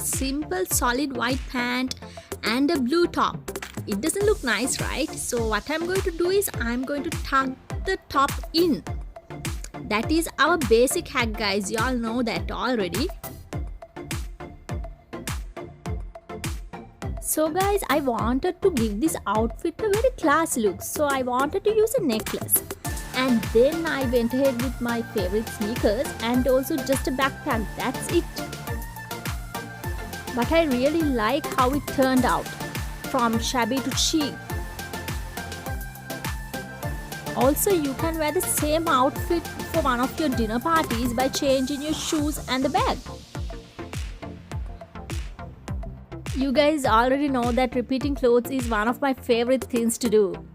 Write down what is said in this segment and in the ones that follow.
a simple solid white pant and a blue top. It doesn't look nice, right? So what I'm going to do is I'm going to tuck the top in. That is our basic hack, guys. Y'all know that already. So guys, I wanted to give this outfit a very classy look. So I wanted to use a necklace. And then I went ahead with my favorite sneakers and also just a backpack. That's it. But I really like how it turned out. From shabby to chic. Also, you can wear the same outfit for one of your dinner parties by changing your shoes and the bag. You guys already know that repeating clothes is one of my favorite things to do.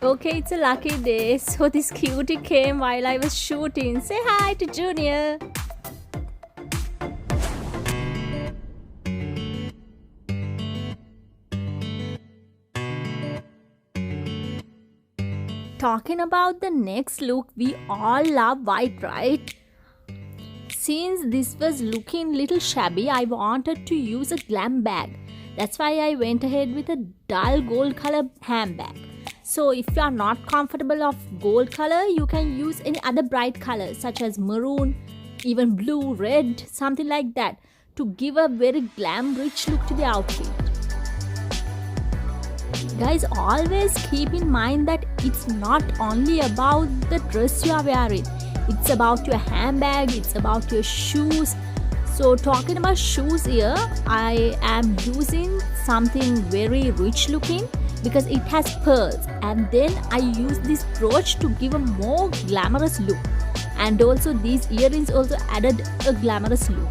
Okay, it's a lucky day. So this cutie came while I was shooting. Say hi to Junior. Talking about the next look, we all love white, right? Since this was looking little shabby, I wanted to use a glam bag. That's why I went ahead with a dull gold color handbag. So if you are not comfortable of gold color, you can use any other bright color such as maroon, even blue, red, something like that to give a very glam rich look to the outfit. Guys, always keep in mind that it's not only about the dress you are wearing. It's about your handbag, it's about your shoes. So talking about shoes here, I am using something very rich looking because it has pearls. And then I use this brooch to give a more glamorous look. And also these earrings also added a glamorous look.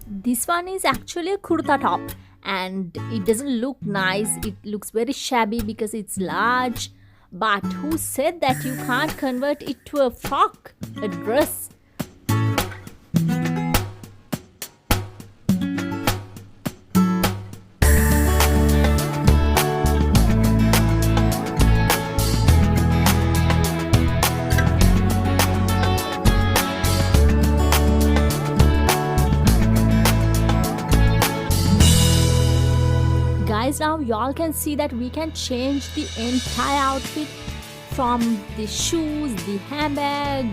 This one is actually a kurta top and it doesn't look nice. It looks very shabby because it's large. But who said that you can't convert it to a frock, a dress? Guys, now y'all can see that we can change the entire outfit from the shoes, the handbag,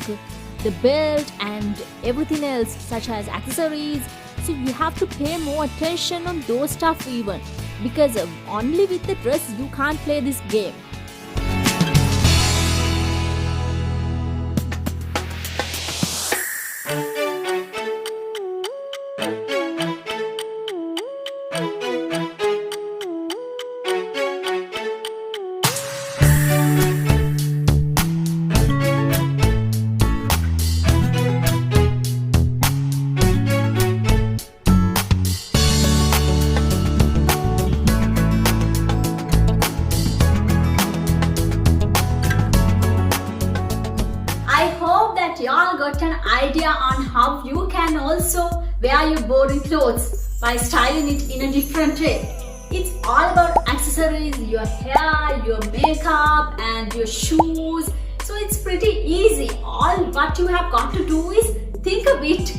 the belt and everything else such as accessories. So you have to pay more attention on those stuff even because only with the dress you can't play this game. Y'all got an idea on how you can also wear your boring clothes by styling it in a different way. It's all about accessories, your hair, your makeup and your shoes. So it's pretty easy. All what you have got to do is think a bit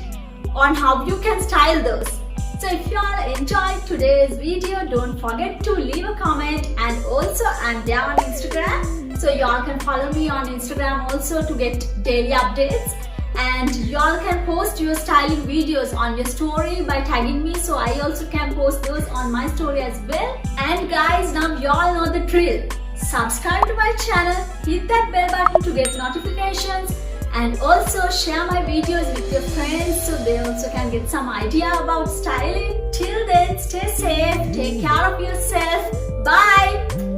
on how you can style those. So if you all enjoyed today's video, don't forget to leave a comment, and also I'm there on Instagram. So y'all can follow me on Instagram also to get daily updates, and y'all can post your styling videos on your story by tagging me, so I also can post those on my story as well. And guys, now y'all know the drill. Subscribe to my channel, hit that bell button to get notifications, and also share my videos with your friends so they also can get some idea about styling. Till then, stay safe, take care of yourself. Bye.